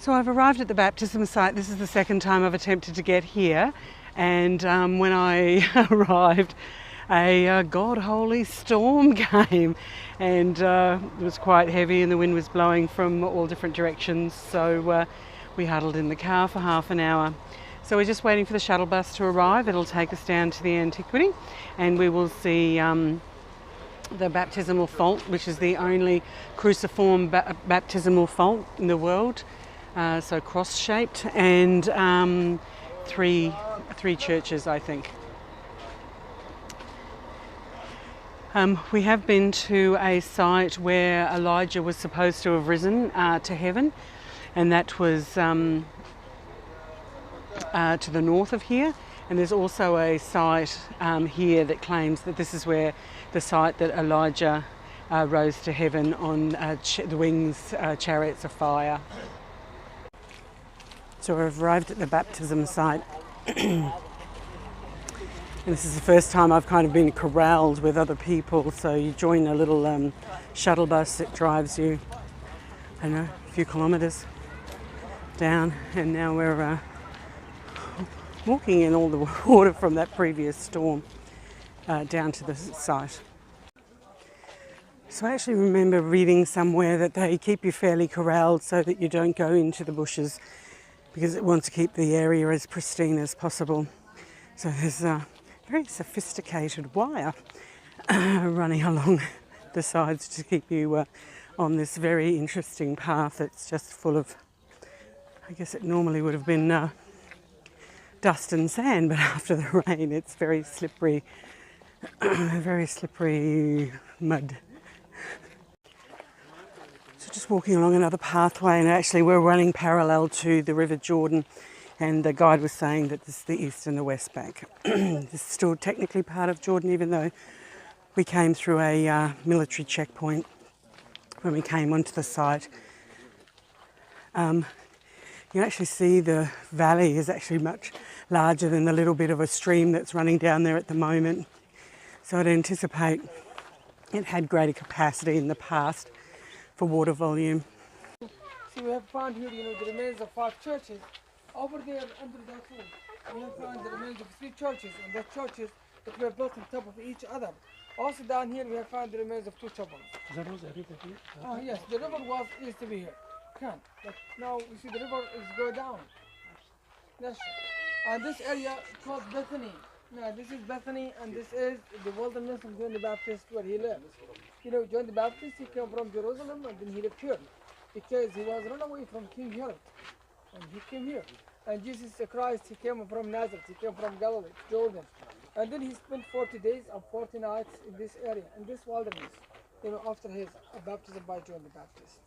So I've arrived at the baptism site. This is the second time I've attempted to get here, and when I arrived, a God holy storm came, and it was quite heavy and the wind was blowing from all different directions, so we huddled in the car for half an hour. So we're just waiting for the shuttle bus to arrive. It'll take us down to the antiquity and we will see the baptismal font, which is the only cruciform baptismal font in the world, so cross-shaped, and three churches, I think. We have been to a site where Elijah was supposed to have risen to heaven, and that was to the north of here. And there's also a site here that claims that this is where the site that Elijah rose to heaven on the wings, chariots of fire. So I've arrived at the baptism site. And this is the first time I've kind of been corralled with other people. So you join a little shuttle bus that drives you, I don't know, a few kilometres down, and now we're walking in all the water from that previous storm down to the site. So I actually remember reading somewhere that they keep you fairly corralled so that you don't go into the bushes, because it wants to keep the area as pristine as possible. So there's a very sophisticated wire running along the sides to keep you on this very interesting path that's just full of, I guess it normally would have been dust and sand, but after the rain it's very slippery, very slippery mud. So just walking along another pathway, and actually we're running parallel to the River Jordan, and the guide was saying that this is the east and the west bank. This is still technically part of Jordan, even though we came through a military checkpoint when we came onto the site. You can actually see the valley is actually much larger than the little bit of a stream that's running down there at the moment. So I'd anticipate it had greater capacity in the past for water volume. See, we have found here, the remains of 5 churches. Over there, under that wall, we have found the remains of 3 churches, and the churches that were built on top of each other. Also down here, we have found the remains of 2 chapels. Yes, the river used to be here. But now you see the river is go down. Yes. And this area called Bethany. Now this is Bethany, and this is the wilderness of John the Baptist where he lived. John the Baptist, he came from Jerusalem and then he lived here because he was run away from King Herod, and he came here. And Jesus Christ, he came from Nazareth, he came from Galilee, Jordan, and then he spent 40 days and 40 nights in this area, in this wilderness, after his baptism by John the Baptist.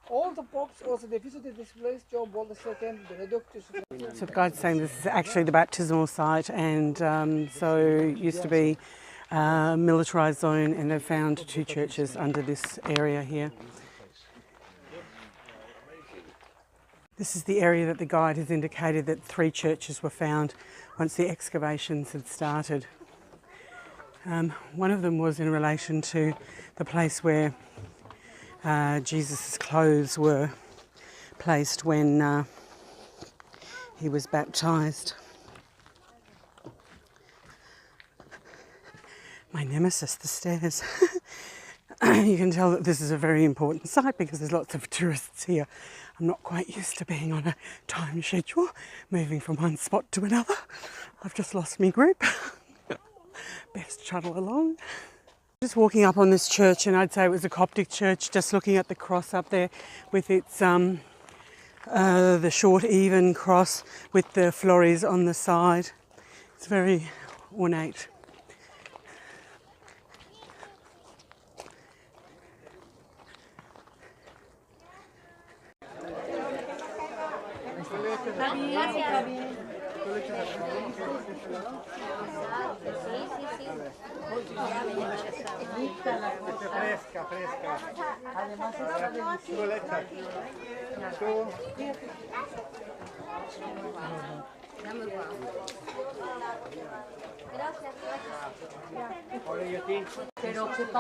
All the popes also, they visited this place, John Paul II, the reductus. So the guide's saying this is actually the baptismal site, and so it used to be a militarised zone, and they've found 2 churches under this area here. This is the area that the guide has indicated that 3 churches were found once the excavations had started. One of them was in relation to the place where Jesus' clothes were placed when he was baptised. My nemesis, the stairs. You can tell that this is a very important site because there's lots of tourists here. I'm not quite used to being on a time schedule, moving from one spot to another. I've just lost my group. Best shuttle along. Just walking up on this church, and I'd say it was a Coptic church, just looking at the cross up there with its the short even cross with the flores on the side. It's very ornate.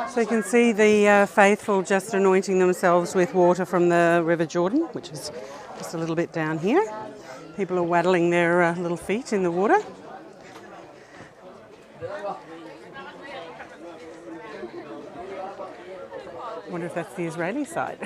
So you can see the faithful just anointing themselves with water from the River Jordan, which is just a little bit down here. People are waddling their little feet in the water. I wonder if that's the Israeli side.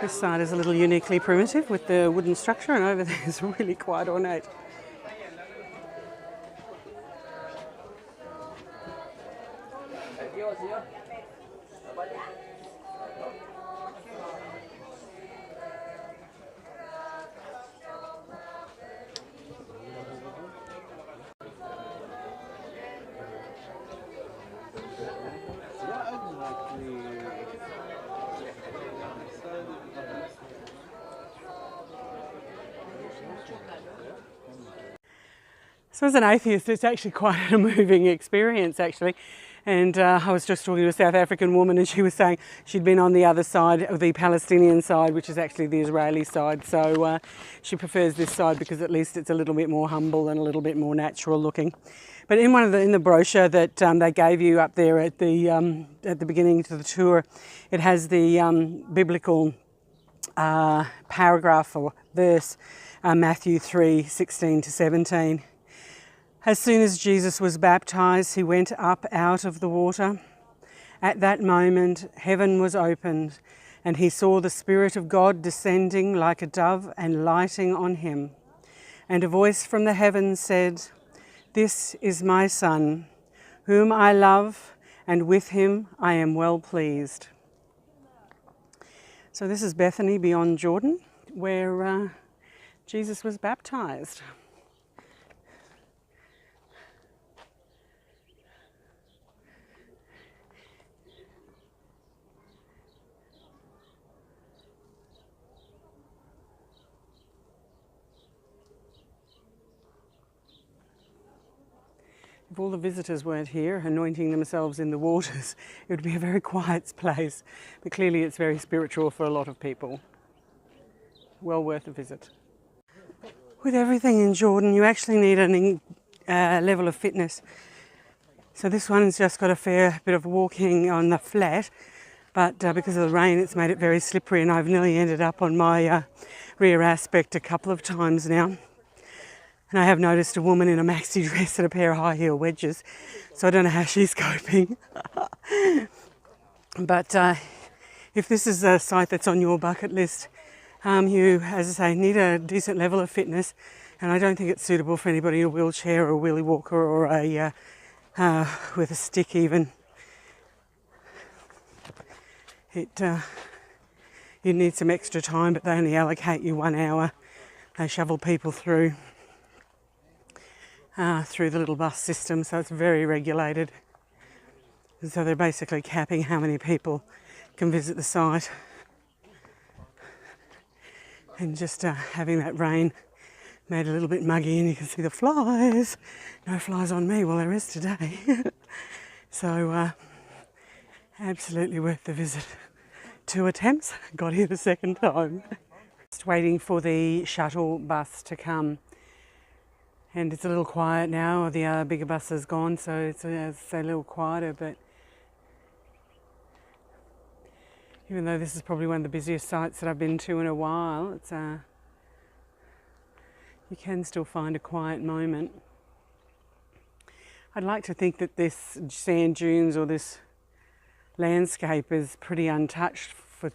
This side is a little uniquely primitive with the wooden structure, and over there is really quite ornate. So as an atheist, it's actually quite a moving experience, actually. And I was just talking to a South African woman, and she was saying she'd been on the other side, of the Palestinian side, which is actually the Israeli side. So she prefers this side because at least it's a little bit more humble and a little bit more natural looking. But in in the brochure that they gave you up there at the beginning of the tour, it has the biblical paragraph or verse, Matthew 3:16-17. As soon as Jesus was baptized, he went up out of the water. At that moment, heaven was opened, and he saw the Spirit of God descending like a dove and lighting on him. And a voice from the heavens said, "This is my Son, whom I love, and with him I am well pleased." So this is Bethany Beyond Jordan, where Jesus was baptized. If all the visitors weren't here anointing themselves in the waters, it would be a very quiet place. But clearly it's very spiritual for a lot of people. Well worth a visit. With everything in Jordan, you actually need a level of fitness. So this one's just got a fair bit of walking on the flat, but because of the rain it's made it very slippery, and I've nearly ended up on my rear aspect a couple of times now. And I have noticed a woman in a maxi dress and a pair of high heel wedges, so I don't know how she's coping. But if this is a site that's on your bucket list, you, as I say, need a decent level of fitness, and I don't think it's suitable for anybody in a wheelchair or a wheelie walker or a with a stick even. You need some extra time, but they only allocate you 1 hour. They shovel people through the little bus system, so it's very regulated. And so they're basically capping how many people can visit the site. And just having that rain made it a little bit muggy, and you can see the flies. No flies on me, well there is today. So absolutely worth the visit. 2 attempts, got here the second time. Just waiting for the shuttle bus to come. And it's a little quiet now, the bigger bus is gone, so it's a little quieter, but even though this is probably one of the busiest sites that I've been to in a while, it's you can still find a quiet moment. I'd like to think that this sand dunes or this landscape is pretty untouched for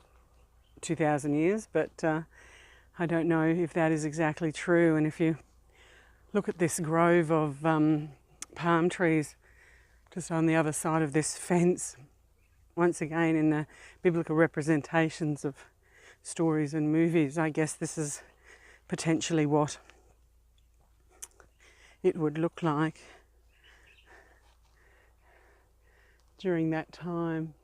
2,000 years, but I don't know if that is exactly true. And if you look at this grove of palm trees just on the other side of this fence, once again in the biblical representations of stories and movies, I guess this is potentially what it would look like during that time.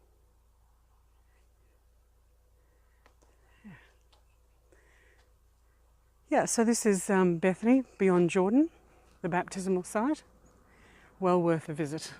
Yeah, so this is Bethany Beyond Jordan, the baptismal site. Well worth a visit.